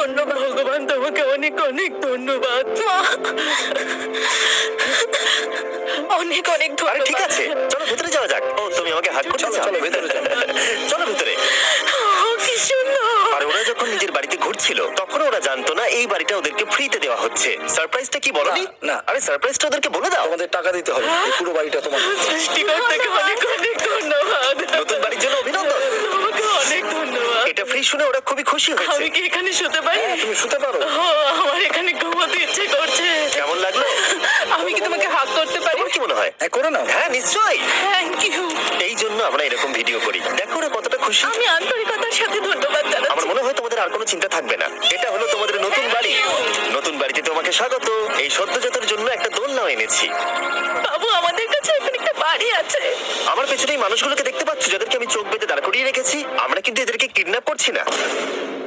ধন্যবাদ ভগবান, তোমাকে অনেক অনেক ধন্যবাদ মা। অনেক অনেক আরে ঠিক ধন্যবাদ। আছে, চলো ভেতরে যাওয়া যাক। ও তুমি আমাকে হাত করতে চাও? চলো ভেতরে চলো। চলো ভেতরে। ও, কি সুন্দর। আর ওরা যখন নিজের বাড়িতে ঘুরছিল তখন ওরা জানতো না এই বাড়িটা ওদেরকে ফ্রিতে দেওয়া হচ্ছে। সারপ্রাইজটা কি বলনি? না, না। আরে সারপ্রাইজটা ওদেরকে বলে দাও। তোমাদের টাকা দিতে হবে, এই পুরো বাড়িটা তোমার। সৃষ্টিকর্তাকে অনেক অনেক ধন্যবাদ। নতুন বাড়ির জন্য অভিনন্দন। তোমাকে অনেক ধন্যবাদ। এটা ফ্রি শুনে ওরা খুবই খুশি হয়েছে। আমি কি এখানে শুতে পারি? হ্যাঁ, তুমি শুতে পারো। ও, আমার এখানে ঘুমোতে ইচ্ছে করছে। কেমন লাগলো? আমি কি তোমাকে হাগ করতে পারি? তোমার কি মনে হয়? হ্যাঁ, করে নাও। হ্যাঁ নিশ্চয়ই। Thank you. এই জন্য আমরা এরকম ভিডিও করি। দেখো ওরা কতটা খুশি। আমি আন্তরিকতার সাথে ধন্যবাদ আমার জানাচ্ছি। মনে হয় তোমাদের আর কোনো চিন্তা থাকবে না। এটা হলো তোমাদের নতুন বাড়ি। নতুন বাড়িতে তোমাকে স্বাগত। এই সদ্যজাতর জন্য একটা দোলনাও এনেছি। বাবু, আমাদের কাছে এখন একটা বাড়ি আছে। আমার পেছনে এই মানুষগুলোকে দেখতে পাচ্ছ যাদেরকে আমি চোখ বেঁধে দাঁড় করিয়ে রেখেছি? আমরা কিন্তু এদেরকে কিডন্যাপ করছি না।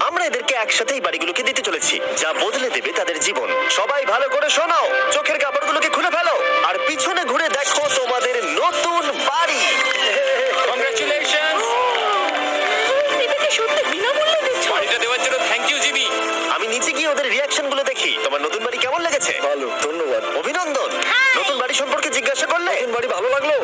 আমরা এদেরকে একসাথে এই বাড়িগুলোকে দিতে চলেছি, যা বদলে দেবে তাদের জীবন। সবাই ভালো করে শোনো, চোখের কাপড়গুলোকে খুলে ফেলো আর পিছনে ঘুরে দেখো তোমাদের নতুন বাড়ি। কংগ্রাচুলেশনস। এটা কি সত্যি বিনামূল্যে দিচ্ছ? বাড়িটা দেওয়ার জন্য থ্যাংক ইউ জিমি। আমি নিচে গিয়ে ওদের রিয়াকশন গুলো দেখি। তোমার নতুন বাড়ি কেমন লেগেছে? ভালো, ধন্যবাদ। অভিনন্দন। নতুন বাড়ি সম্পর্কে জিজ্ঞাসা করলে? নতুন বাড়ি ভালো লাগলো?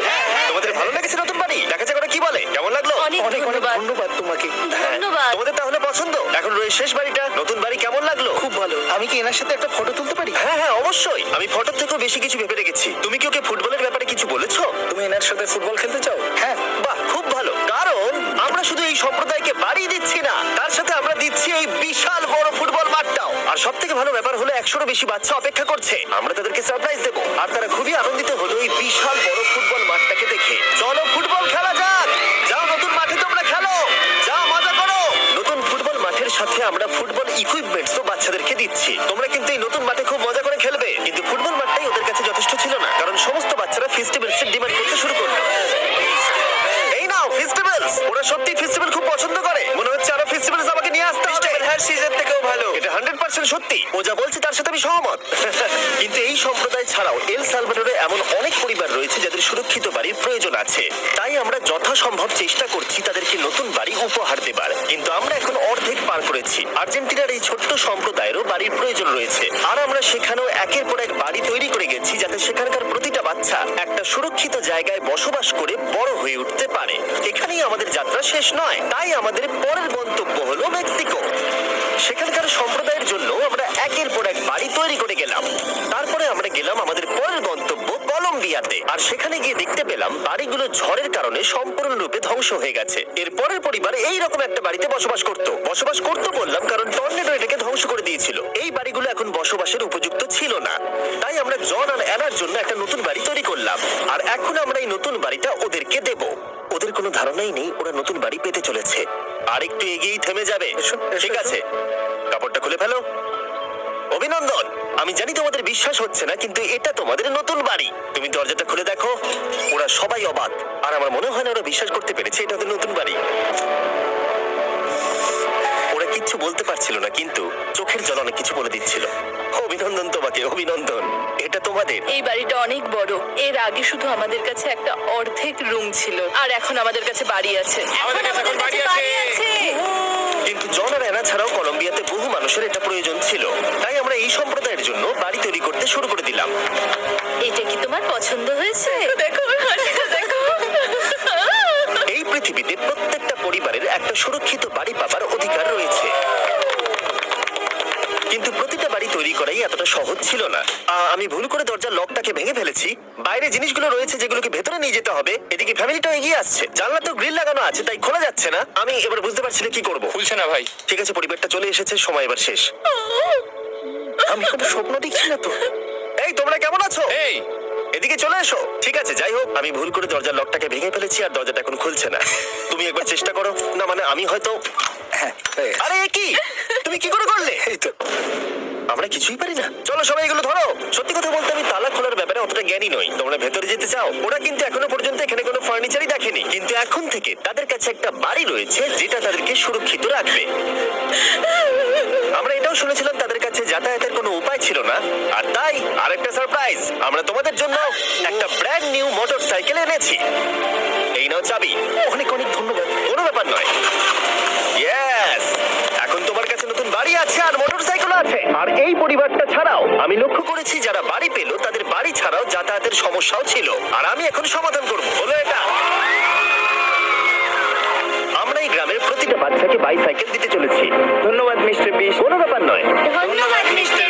তোমাদের ভালো লেগেছে নতুন বাড়ি? দেখা যাক ওরা কি বলে। কেমন লাগলো? অনেক অনেক অনেক ধন্যবাদ। ধন্যবাদ তোমাকে। ধন্যবাদ। তোমাদের তাহলে পছন্দ? এখন রয়েছে শেষ বাড়িটা। নতুন বাড়ি কেমন লাগলো? খুব ভালো। আমি কি এনার সাথে একটা ফটো তুলতে পারি? হ্যাঁ হ্যাঁ অবশ্যই। আমি ফটোর থেকেও বেশি কিছু ভেবে রেখেছি। তুমি কি ওকে ফুটবলের ব্যাপারে কিছু বলেছো? তুমি এনার সাথে ফুটবল খেলতে চাও? হ্যাঁ। বাহ, খুব ভালো। কারণ আমরা শুধু এই সম্প্রদায়কে বাড়ি দিচ্ছি না, তার সাথে আমরা দিচ্ছি এই বিশাল বড় ফুটবল মাঠটাও। আর সব থেকে ভালো ব্যাপার হলো 100-রও বেশি বাচ্চা অপেক্ষা করছে। আমরা তাদেরকে সারপ্রাইজ দেবো আর তারা খুবই আনন্দিত হলো এই বিশাল বড় ফুটবল মাঠটাকে দেখে। চলো ফুটবল খেলা যাক। যাও নতুন মাঠে তোমরা খেলো, যাও মজা করো। নতুন ফুটবল মাঠের সাথে আমরা ফুটবল ইকুইপমেন্টসও বাচ্চাদেরকে দিচ্ছি। তোমরা কিন্তু এই নতুন মাঠে খুব মজা করে খেলবে। কিন্তু ফুটবল মাঠটাই ওদের কাছে যথেষ্ট ছিল না, কারণ সমস্ত বাচ্চারা ফেস্টিভ্যালসের ডিমান্ড করতে শুরু করলো। এই নাও ফেস্টিভ্যালস। ওরা সত্যি ফেস্টিভ্যাল খুব পছন্দ করে। মনে হচ্ছে আরো ফেস্টিভ্যালস আমাকে নিয়ে আসতে হবে। হ্যার সিজন থেকেও ভালো। এটা 100% সত্যি। ও যা বলছে তার সাথে আমি সহমত। কিন্তু এই সম্প্রদায় ছাড়াও এল সালভাডোরে এমন অনেক পরিবার রয়েছে যাদের সুরক্ষিত বাড়ির প্রয়োজন আছে। তাই আমরা যথাসম্ভব চেষ্টা করছি তাদেরকে নতুন বাড়ি উপহার দেবার। কিন্তু আমরা এখন অর্ধেক পার করেছি। আর্জেন্টিনার এই ছোট্ট সম্প্রদায়েরও বাড়ির প্রয়োজন রয়েছে। আর আমরা সেখানেও একের পর এক বাড়ি তৈরি করে গেছি যাতে সেখানকার প্রতিটা বাচ্চা একটা সুরক্ষিত জায়গায় বসবাস করে বড় হয়ে উঠতে পারে। এখানেই আমাদের যাত্রা শেষ নয়। তাই আমাদের পরের গন্তব্য হলো মেক্সিকো। সেখানকার সম্প্রদায়ের জন্য আমরা একের পর এক বাড়ি তৈরি করে গেলাম। তারপরে আমরা গেলাম আমাদের পরের গন্তব্য কলম্বিয়াতে। আর সেখানে গিয়ে দেখতে পেলাম বাড়িগুলো ঝড়ের কারণে সম্পূর্ণরূপে ধ্বংস হয়ে গেছে। এর পরের পরিবার এইরকম একটা বাড়িতে বসবাস করতো বললাম কারণ টর্নেডো এটাকে ধ্বংস করে দিয়েছিল। এই বাড়িগুলো এখন বসবাসের উপযুক্ত ছিল না। তাই আমরা জন আর অ্যানার জন্য একটা নতুন বাড়ি তৈরি করলাম। আর এখন আমরা এই নতুন বাড়িটা ওদেরকে দেব। ওদের কোনো ধারণাই নেই ওরা নতুন বাড়ি পেতে চলেছে। আর একটু এগিয়েই থেমে যাবে। ঠিক আছে, কাপড়টা খুলে ফেলো। অভিনন্দন। আমি জানি তোমাদের বিশ্বাস হচ্ছে না, কিন্তু এটা তোমাদের নতুন বাড়ি। তুমি দরজাটা খুলে দেখো। ওরা সবাই অবাক। আর আমার মনে হয় না ওরা বিশ্বাস করতে পেরেছে এটা ওদের নতুন বাড়ি। ওরা কিচ্ছু বলতে পারছিল না, কিন্তু চোখের জল অনেক কিছু বলে দিচ্ছিল। অভিনন্দন তোমাকে, অভিনন্দন। এটা তোমাদের। এই বাড়িটা অনেক বড়। এর আগে শুধু আমাদের কাছে একটা অর্ধেক রুম ছিল, আর এখন আমাদের কাছে বাড়ি আছে। আমাদের কাছে এখন বাড়ি আছে। কিন্তু জন আর অ্যানা ছাড়াও কলম্বিয়াতে বহু মানুষের এটা প্রয়োজন ছিল। তাই আমরা এই সম্প্রদায়ের জন্য বাড়ি তৈরি করতে শুরু করে দিলাম। এটা কি তোমার পছন্দ হয়েছে? দেখো দেখো। এই পৃথিবীতে প্রত্যেকটা পরিবারের একটা সুরক্ষিত বাড়ি পাবার অধিকার রয়েছে। কিন্তু প্রতিটা বাড়ি তৈরি করাই এতটা সহজ ছিল না। আমি ভুল করে দরজার লকটাকে ভেঙে ফেলেছি। বাইরে জিনিসগুলো রয়েছে যেগুলোকে ভেতরে নিয়ে যেতে হবে। এদিকে ফ্যামিলিটাও এগিয়ে আসছে। জানলা তো গ্রিল লাগানো আছে, তাই খোলা যাচ্ছে না। আমি এবার বুঝতে পারছি না কি করব। খুলছে না ভাই। ঠিক আছে, পরিবারটা চলে এসেছে, সময় এবার শেষ। আমি কোনো স্বপ্ন দেখছি না তো। এই তোমরা কেমন আছো? এই এদিকে চলে এসো। ঠিক আছে, যাই হোক, আমি ভুল করে দরজার লকটাকে ভেঙে ফেলেছি আর দরজাটা এখন খুলছে না। তুমি একবার চেষ্টা করো। না মানে আমি হয়তো। হ্যাঁ, হয়ে গেছে। আরে এ কি? তুমি কি করে করলে? এই তো। আমরা কিছুই পারি না। চলো সবাই এগুলো ধরো। সত্যি কথা বলতে আমি তালা খোলার ব্যাপারে অতটা জ্ঞানী নই। তোমরা ভেতরে যেতে চাও? ওরা কিন্তু এখনো পর্যন্ত এখানে কোনো ফার্নিচারই দেখেনি, কিন্তু এখন থেকে তাদের কাছে একটা বাড়ি রয়েছে যেটা তাদেরকে সুরক্ষিত রাখবে। আমরা এটাও শুনেছিলাম তাদের কাছে যাতায়াতের কোনো উপায় ছিল না, আর তাই আরেকটা সারপ্রাইজ। আমরা তোমাদের জন্য একটা ব্র্যান্ড নিউ মোটরসাইকেল এনেছি। এই নাও চাবি। অনেক অনেক ধন্যবাদ। কোনো ব্যাপার নয়। ইয়েস, এখন তোমার কাছে নতুন বাড়ি আছে আর মোটরসাইকেল আছে। আর এই পরিবারটা ছাড়াও আমি লক্ষ্য করেছি যারা বাড়ি পেল তাদের বাড়ি ছাড়াও যাতায়াতের সমস্যাও ছিল, আর আমি এখন সমাধান করব। হলো এটা, আমরা এই গ্রামের প্রতিটা বাচ্চাকে বাইসাইকেল দিতে চলেছি। ধন্যবাদ মিস্টার বিশ। কোনো ব্যাপার নয়। ধন্যবাদ মিস্টার